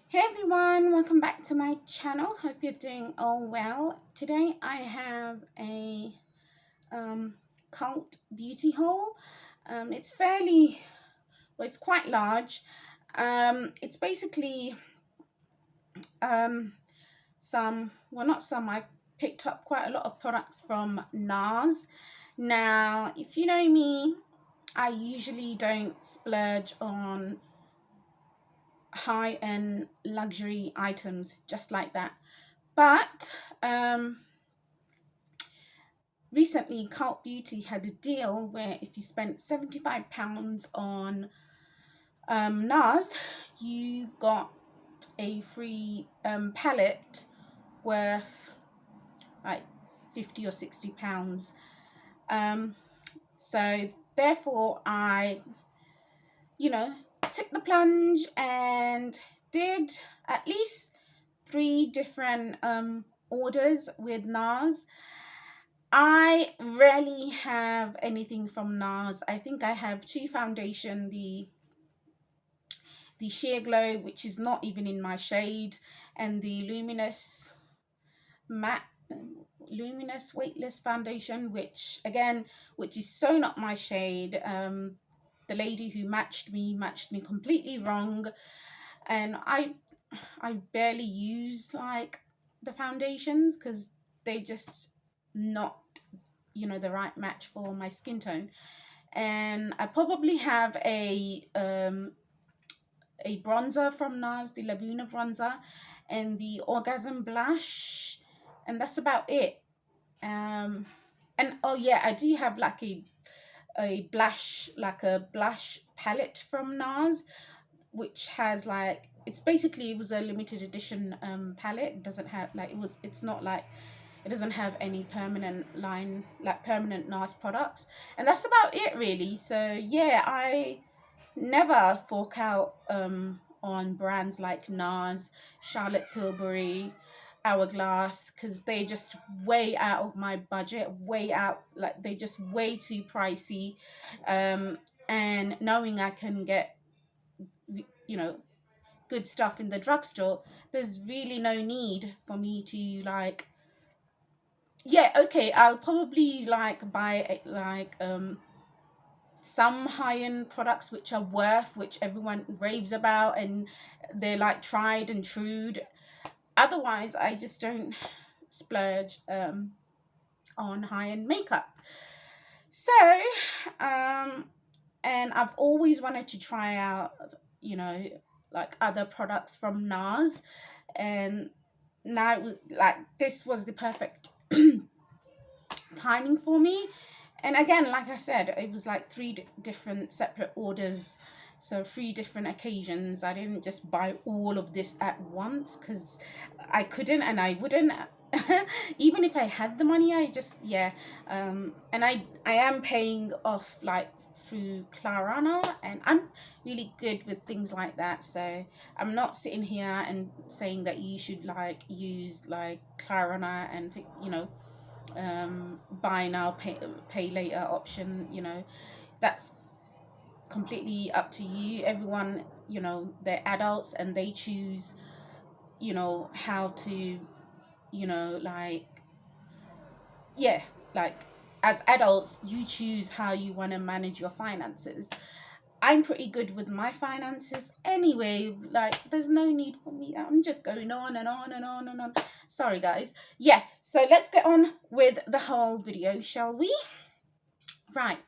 Hey everyone, welcome back to my channel. Hope you're doing all well. Today I have a cult beauty haul. It's fairly, well, it's quite large. It's basically not some, I picked up quite a lot of products from NARS. Now, if you know me, I usually don't splurge on high-end luxury items just like that. But recently, Cult Beauty had a deal where if you spent £75 on NARS, you got a free palette worth like 50 or £60. So therefore, I, took the plunge and did at least 3 different orders with NARS. I rarely have anything from NARS. I think I have 2 foundation, the Sheer Glow, which is not even in my shade, and the Matte Luminous Weightless Foundation, which is so not my shade. The lady who matched me completely wrong, and I barely use like the foundations because they just not the right match for my skin tone. And I probably have a bronzer from NARS, the Laguna bronzer, and the Orgasm blush, and that's about it. And oh yeah, I do have like a blush palette from NARS, which has like, it was a limited edition palette. It doesn't have like, it's not like, it doesn't have any permanent NARS products, and that's about it really. So yeah, I never fork out on brands like NARS, Charlotte Tilbury, Hourglass, because they just way out of my budget, way out, like they just way too pricey. And knowing I can get you know good stuff in the drugstore, there's really no need for me to like, yeah, okay, I'll probably like buy some high-end products which are which everyone raves about and they're like tried and true. Otherwise, I just don't splurge on high-end makeup. So, and I've always wanted to try out, like other products from NARS, and now like this was the perfect timing for me. And again, like I said, it was like 3 different separate orders, so 3 different occasions. I didn't just buy all of this at once because I couldn't and I wouldn't. Even if I had the money, I just, yeah. And I am paying off like through Klarna, and I'm really good with things like that. So I'm not sitting here and saying that you should like use like Klarna and buy now pay later option. That's completely up to you. Everyone, they're adults and they choose how to, like, yeah, like as adults you choose how you want to manage your finances. I'm pretty good with my finances anyway. Like, there's no need for me. I'm just going on and on and on and on. Sorry, guys. Yeah, so let's get on with the whole video, shall we? Right.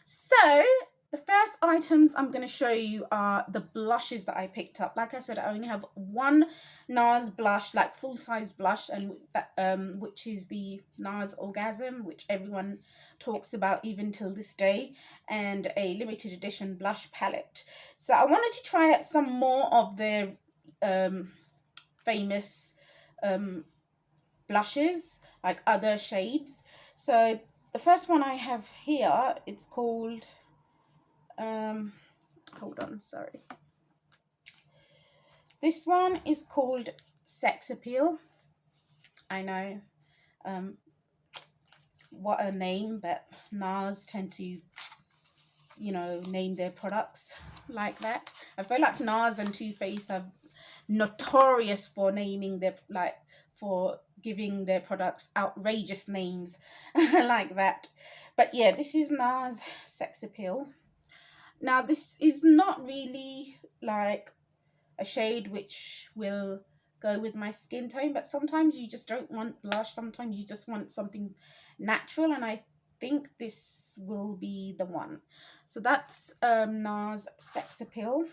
So, the first items I'm going to show you are the blushes that I picked up. Like I said, I only have one NARS blush, like full-size blush, and that, which is the NARS Orgasm, which everyone talks about even till this day, and a limited edition blush palette. So I wanted to try out some more of their famous blushes, like other shades. So the first one I have here, it's called hold on, sorry. This one is called Sex Appeal. I know, what a name, but NARS tend to, name their products like that. I feel like NARS and Too Faced have notorious for naming their, like, for giving their products outrageous names like that. But yeah, this is NARS Sex Appeal. Now, this is not really like a shade which will go with my skin tone, but sometimes you just don't want blush, sometimes you just want something natural, and I think this will be the one. So that's NARS Sex Appeal.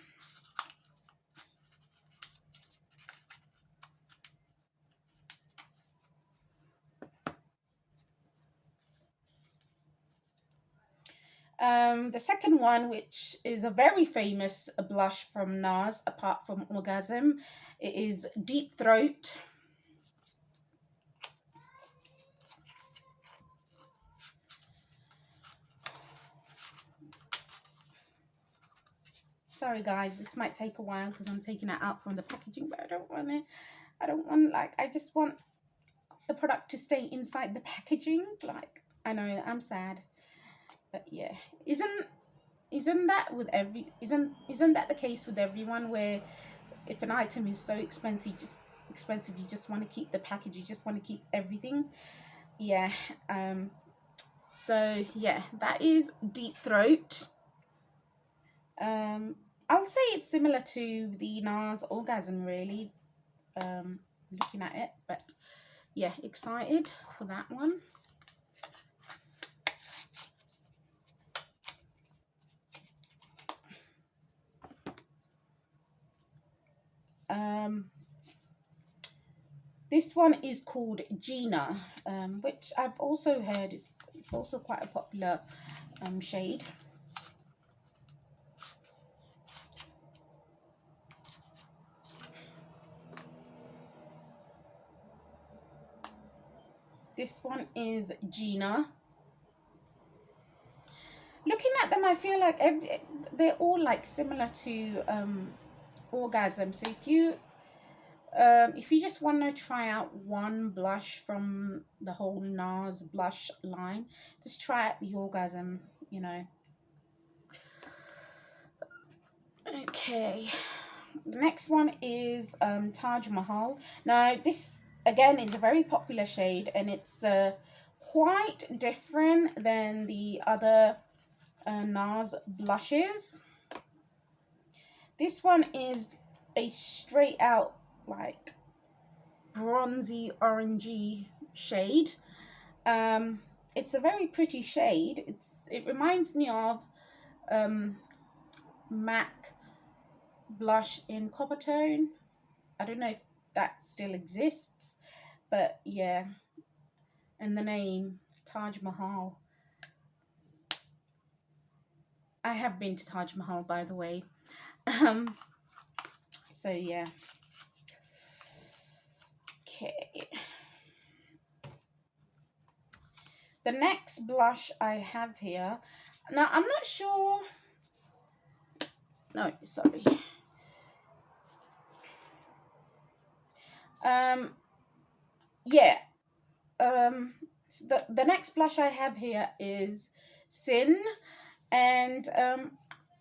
The second one, which is a very famous blush from NARS, apart from Orgasm, it is Deep Throat. Sorry guys, this might take a while because I'm taking it out from the packaging, but I don't want, like, I just want the product to stay inside the packaging. Like, I know I'm sad, but yeah, isn't that with every, isn't that the case with everyone, where if an item is so expensive, you just want to keep the package, you just want to keep everything. Yeah. So yeah, that is Deep Throat. I'll say it's similar to the NARS Orgasm, really, looking at it, but yeah, excited for that one. This one is called Gina, which I've also heard it's also quite a popular shade. This one is Gina. Looking at them, I feel like they're all like similar to Orgasm. So if you just want to try out one blush from the whole NARS blush line, just try out the Orgasm, you know. Okay, the next one is Taj Mahal. Now, this again is a very popular shade, and it's quite different than the other NARS blushes. This one is a straight out, like, bronzy orangey shade. It's a very pretty shade. It reminds me of MAC blush in Coppertone. I don't know if that still exists, but yeah, and the name Taj Mahal. I have been to Taj Mahal, by the way. So yeah. Okay. The next blush I have here. Now, I'm not sure. No, sorry. Yeah. The next blush I have here is Sin, and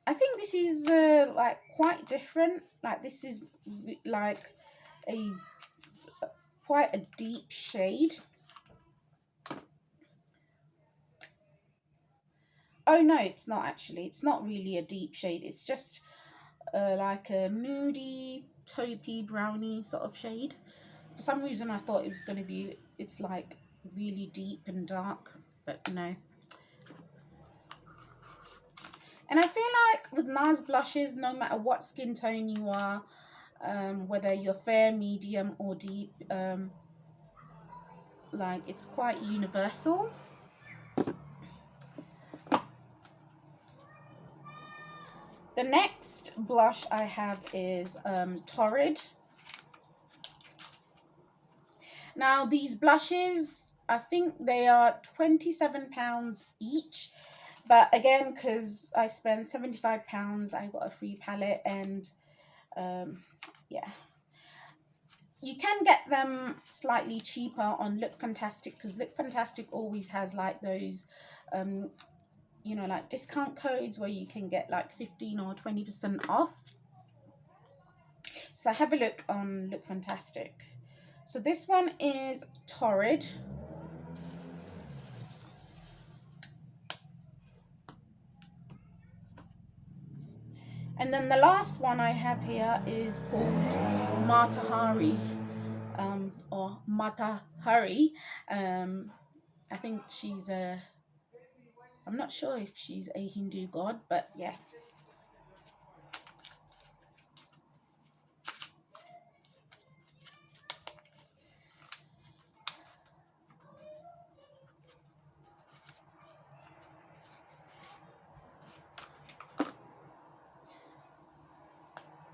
I think this is like quite different. Like, this is like a quite a deep shade. Oh no, it's not actually. It's not really a deep shade. It's just like a nudie, taupey, brownie sort of shade. For some reason, I thought it was going to be, it's like really deep and dark, but no. And I feel like with NARS blushes, no matter what skin tone you are, whether you're fair, medium, or deep, like, it's quite universal. The next blush I have is Torrid. Now, these blushes, I think they are £27 each. But again, because I spent £75, I got a free palette, and yeah. You can get them slightly cheaper on Look Fantastic, because Look Fantastic always has like those, you know, like discount codes where you can get like 15 or 20% off. So have a look on Look Fantastic. So this one is Torrid. And then the last one I have here is called Matahari, or Matahari. I think she's a, I'm not sure if she's a Hindu god, but yeah.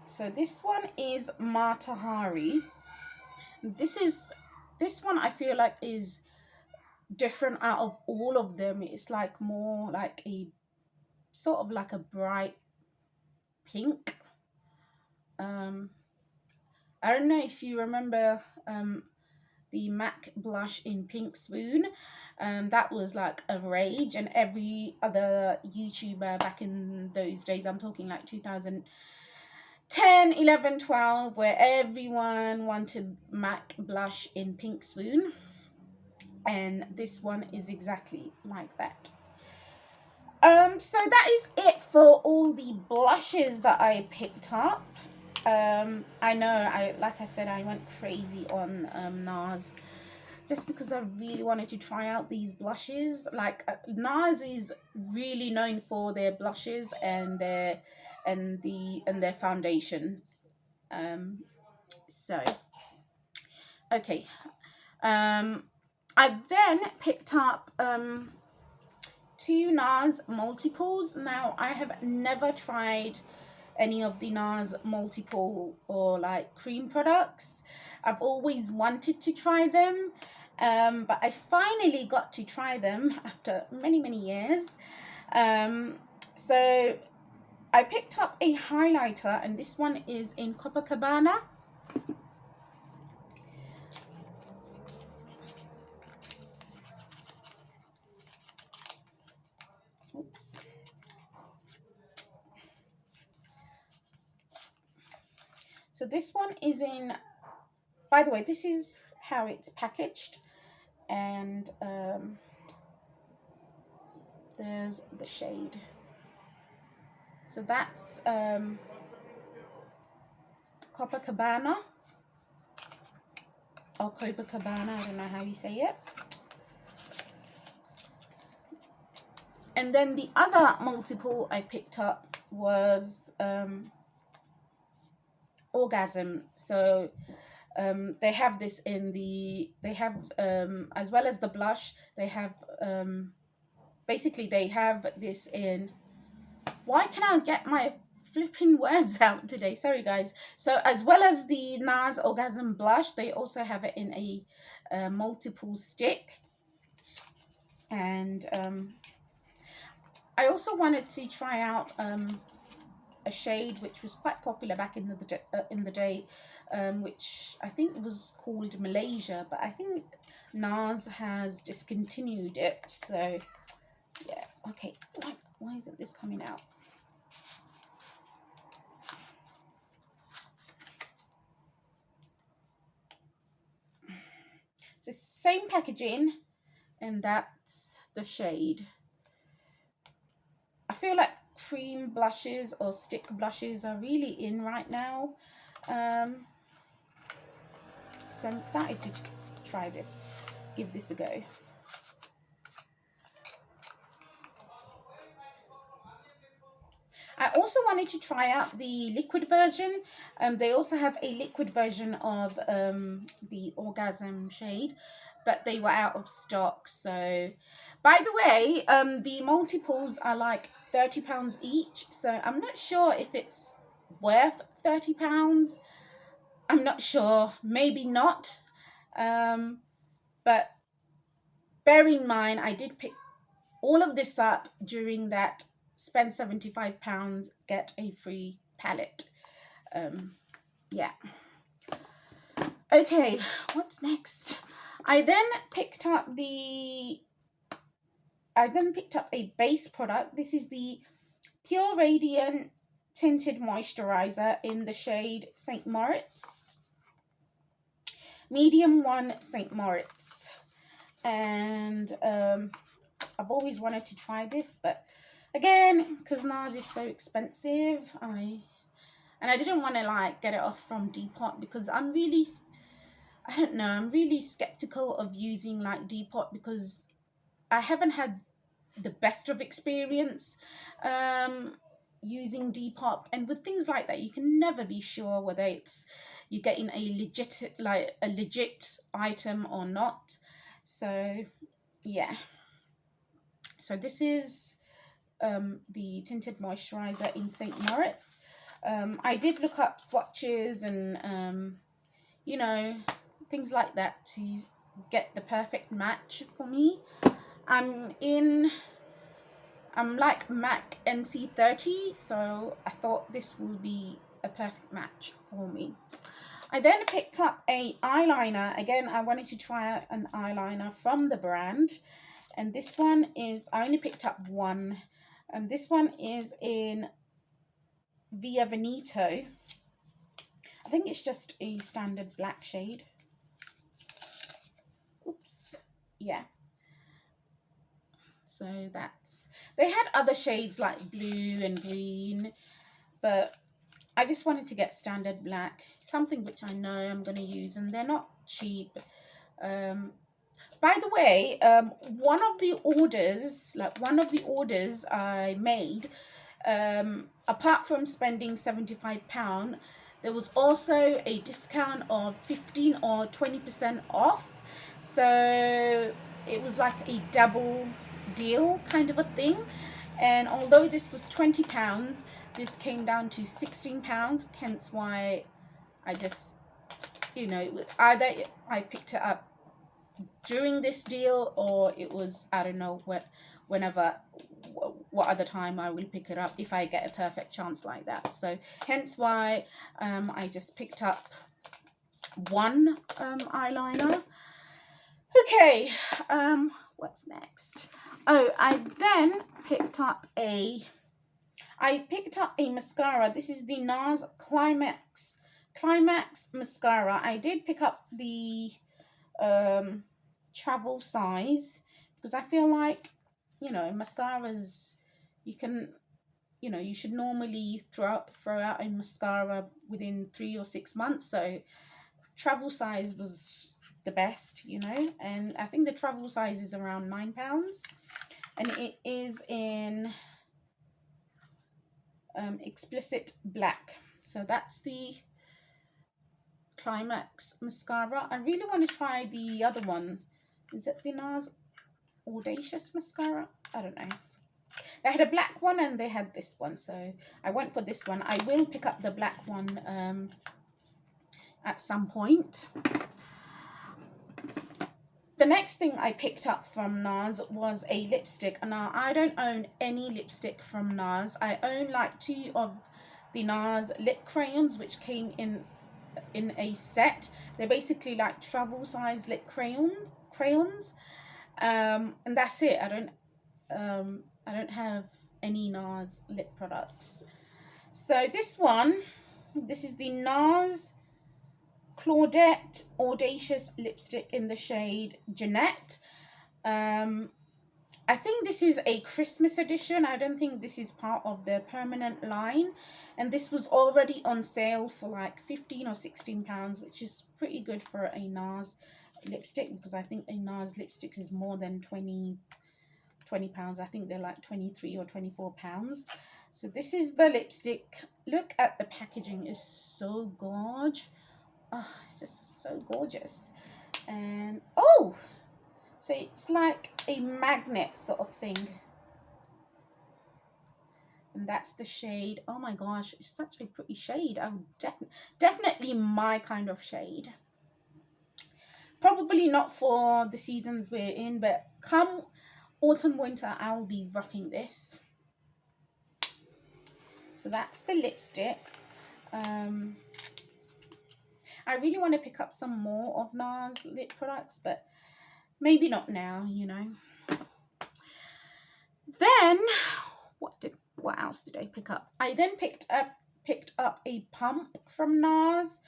So this one is Matahari. This one I feel like is different out of all of them. It's like more like a sort of like a bright pink. I don't know if you remember the MAC blush in Pink Swoon. That was like a rage, and every other YouTuber back in those days, I'm talking like 2010, 11, 12, where everyone wanted MAC blush in Pink Swoon. And this one is exactly like that. So that is it for all the blushes that I picked up. I know, like I said, I went crazy on NARS just because I really wanted to try out these blushes. Like NARS is really known for their blushes and their foundation. So okay. I then picked up two NARS multiples. Now I have never tried any of the NARS multiple or like cream products. I've always wanted to try them, but I finally got to try them after many years. So I picked up a highlighter, and this one is in Copacabana. Oops. So this one is in, by the way, this is how it's packaged, and there's the shade. So that's Copacabana or Copacabana, I don't know how you say it. And then the other multiple I picked up was Orgasm. So they have this in the, they have as well as the blush, they have basically they have this in, why can I get my flipping words out today? Sorry guys. So as well as the NARS Orgasm blush, they also have it in a multiple stick. And I also wanted to try out a shade which was quite popular back in the day, which I think was called Malaysia, but I think NARS has discontinued it. So yeah, okay. Why isn't this coming out? So same packaging, and that's the shade. I feel like cream blushes or stick blushes are really in right now. So I'm excited to try this, give this a go. I also wanted to try out the liquid version. They also have a liquid version of the Orgasm shade, but they were out of stock. So, by the way, the multiples are like £30 each. So I'm not sure if it's worth £30. I'm not sure. Maybe not. But bear in mind, I did pick all of this up during that spend £75, get a free palette. Yeah. Okay, what's next? I then picked up a base product. This is the Pure Radiant tinted moisturizer in the shade St. Moritz. Medium 1 St. Moritz. And I've always wanted to try this, but again, because NARS is so expensive, I didn't want to like get it off from Depop, because I'm really skeptical of using like Depop, because I haven't had the best of experience using Depop, and with things like that you can never be sure whether it's you're getting a legit item or not. So yeah, so this is the tinted moisturizer in St. Moritz. I did look up swatches and you know, things like that to get the perfect match for me. I'm like MAC NC30, so I thought this will be a perfect match for me. I then picked up a eyeliner. Again, I wanted to try out an eyeliner from the brand, and this one is, I only picked up one. This one is in Via Veneto. I think it's just a standard black shade. Oops. Yeah. So that's, they had other shades like blue and green, but I just wanted to get standard black, something which I know I'm going to use, and they're not cheap. By the way, one of the orders I made, apart from spending £75, there was also a discount of 15 or 20% off. So it was like a double deal kind of a thing. And although this was £20, this came down to £16, hence why I just, you know, either I picked it up during this deal, or it was, I don't know, what other time I will pick it up if I get a perfect chance like that. So hence why I just picked up one eyeliner. Okay, what's next? Oh, I then picked up a mascara. This is the NARS Climax mascara. I did pick up the travel size, because I feel like, you know, mascaras, you can, you know, you should normally throw out a mascara within 3 or 6 months. So travel size was the best, you know, and I think the travel size is around £9, and it is in explicit black. So that's the Climax mascara. I really want to try the other one. Is it the NARS Audacious mascara? I don't know. They had a black one and they had this one, so I went for this one. I will pick up the black one at some point. The next thing I picked up from NARS was a lipstick. Now, I don't own any lipstick from NARS. I own like 2 of the NARS lip crayons, which came in a set. They're basically like travel size lip crayons, and that's it. I don't have any NARS lip products. So this is the NARS Claudette Audacious lipstick in the shade Jeanette. I think this is a Christmas edition. I don't think this is part of their permanent line, and this was already on sale for like 15 or 16 pounds, which is pretty good for a NARS lipstick, because I think a NARS lipstick is more than 20 pounds. I think they're like 23 or 24 pounds. So this is the lipstick. Look at the packaging, it's so gorgeous. Oh, it's just so gorgeous. And oh, so it's like a magnet sort of thing, and that's the shade. Oh my gosh, it's such a pretty shade. I would definitely my kind of shade. Probably not for the seasons we're in, but come autumn winter I'll be rocking this. So that's the lipstick. I really want to pick up some more of NARS lip products, but maybe not now, you know. Then what what else did I pick up? I then picked up a pump from NARS.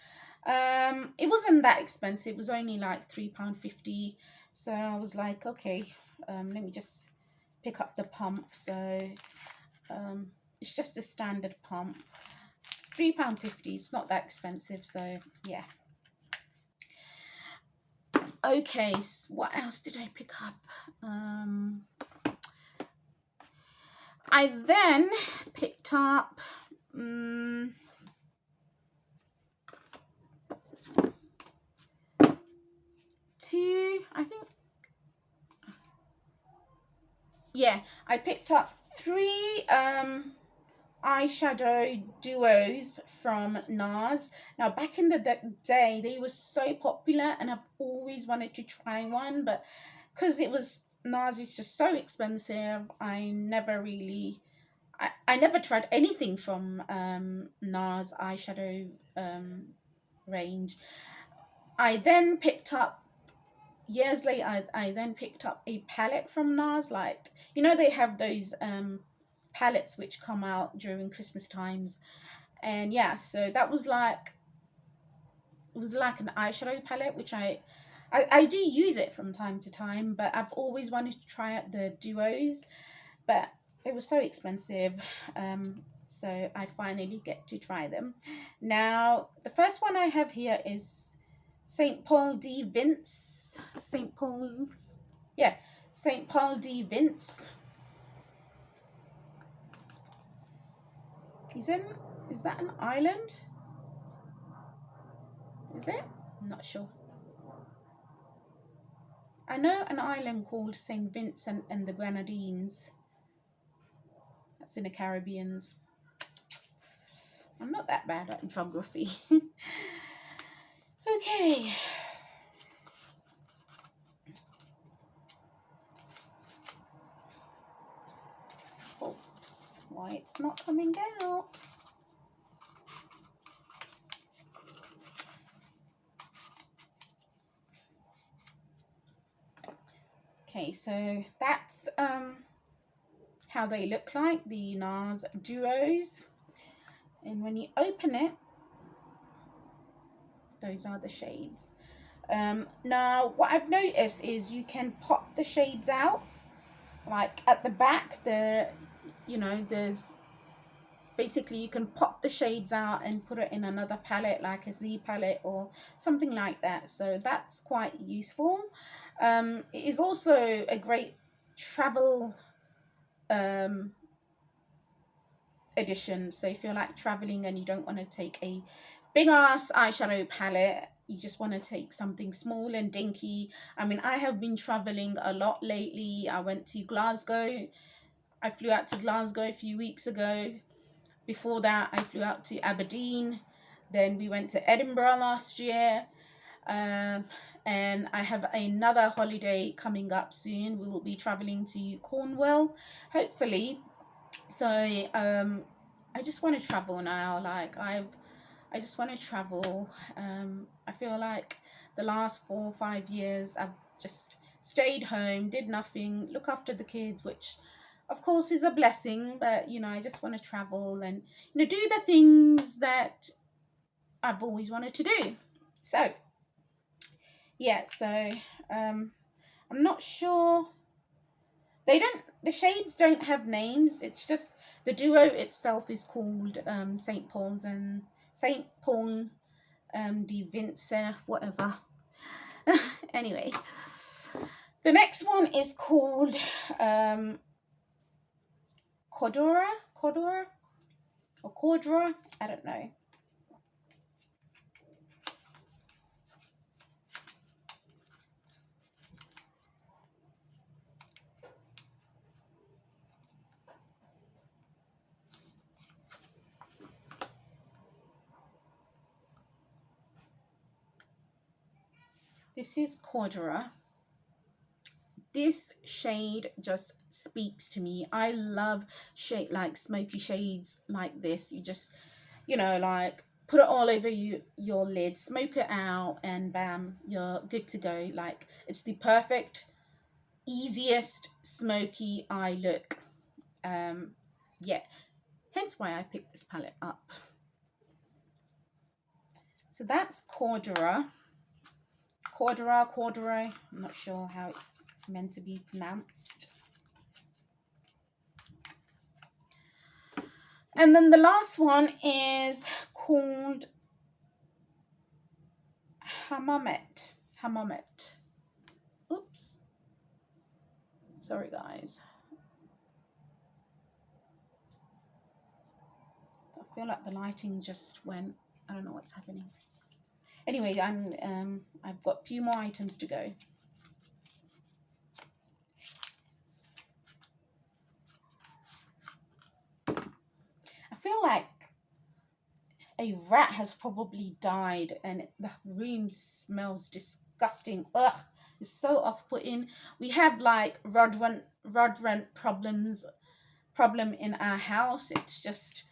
It wasn't that expensive. It was only like £3.50. So I was like, okay, let me just pick up the pump. So it's just a standard pump. £3.50. It's not that expensive. So yeah. Okay, so what else did I pick up? I then picked up I picked up 3 eyeshadow duos from NARS. Now, back in the day, they were so popular, and I've always wanted to try one, but because NARS is just so expensive, I never tried anything from NARS eyeshadow range. I then picked up, years later, I then picked up a palette from NARS. Like, you know, they have those palettes which come out during Christmas times. And yeah, so that was like, it was like an eyeshadow palette, which I do use it from time to time, but I've always wanted to try out the duos, but they were so expensive. So I finally get to try them. Now, the first one I have here is St. Paul de Vince. St. Paul de Vince. Is that an island? Is it? I'm not sure. I know an island called St. Vincent and the Grenadines. That's in the Caribbeans. I'm not that bad at geography. Okay. Oops, why it's not coming out? Okay, so that's how they look like, the NARS duos. And when you open it, those are the shades. Now, what I've noticed is you can pop the shades out, like at the back. There's basically, you can pop the shades out and put it in another palette, like a Z palette or something like that. So that's quite useful. It is also a great travel edition. So if you're like traveling and you don't want to take a big ass eyeshadow palette, you just want to take something small and dinky. I mean, I have been traveling a lot lately. I went to Glasgow. I flew out to Glasgow a few weeks ago. Before that, I flew out to Aberdeen. Then we went to Edinburgh last year. And I have another holiday coming up soon. We will be traveling to Cornwall, hopefully. So I just want to travel now. Like, I just want to travel. I feel like the last 4 or 5 years I've just stayed home, did nothing, look after the kids, which of course is a blessing, but I just want to travel and do the things that I've always wanted to do. So yeah, so I'm not sure. The shades don't have names. It's just the duo itself is called St. Paul de Vince, whatever. Anyway, the next one is called Cordura, or Cordura, I don't know. This is Cordura. This shade just speaks to me. I love like smoky shades like this. You just, like put it all over your lid, smoke it out, and bam, you're good to go. Like, it's the perfect, easiest smoky eye look. Yeah, hence why I picked this palette up. So that's Cordura. Corduroy. I'm not sure how it's meant to be pronounced. And then the last one is called Hammamet. Oops. Sorry, guys. I feel like the lighting just went. I don't know what's happening. Anyway, I've got a few more items to go. I feel like a rat has probably died and the room smells disgusting. Ugh, it's so off-putting. We have like rod rent problem in our house. It's just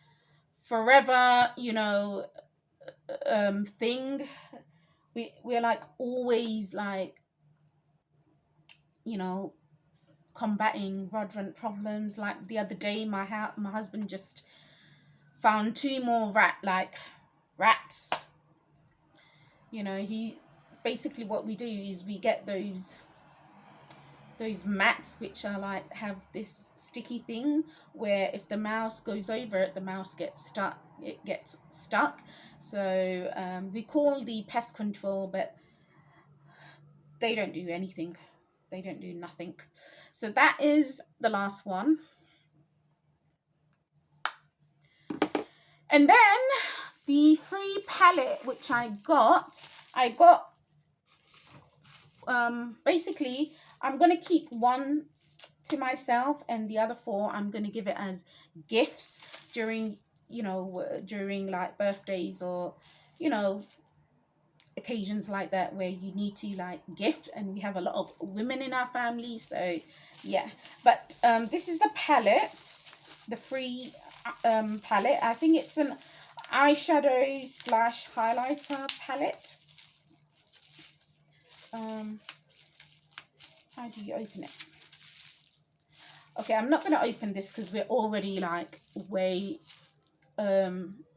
forever, you know, thing. We're like always like, you know, combating rod rent problems. Like the other day, my husband just found 2 more rats. You know, he basically, what we do is we get those mats which are like have this sticky thing where if the mouse goes over it, the mouse gets stuck. So we call the pest control, but they don't do anything. They don't do nothing. So that is the last one. And then the free palette which I got basically I'm going to keep one to myself and the other 4 I'm going to give it as gifts during, you know, during like birthdays or, you know, occasions like that where you need to like gift, and we have a lot of women in our family, so yeah. But this is the palette, the free palette. I think it's an eyeshadow / highlighter palette. How do you open it? Okay, I'm not going to open this because we're already like way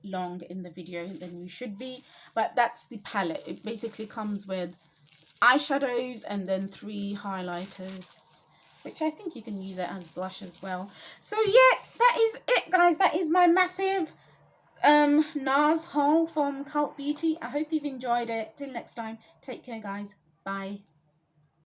long in the video than we should be. But that's the palette. It basically comes with eyeshadows and then 3 highlighters, which I think you can use it as blush as well. So yeah, that is it, guys. That is my massive NARS haul from Cult Beauty. I hope you've enjoyed it. Till next time, take care, guys. Bye.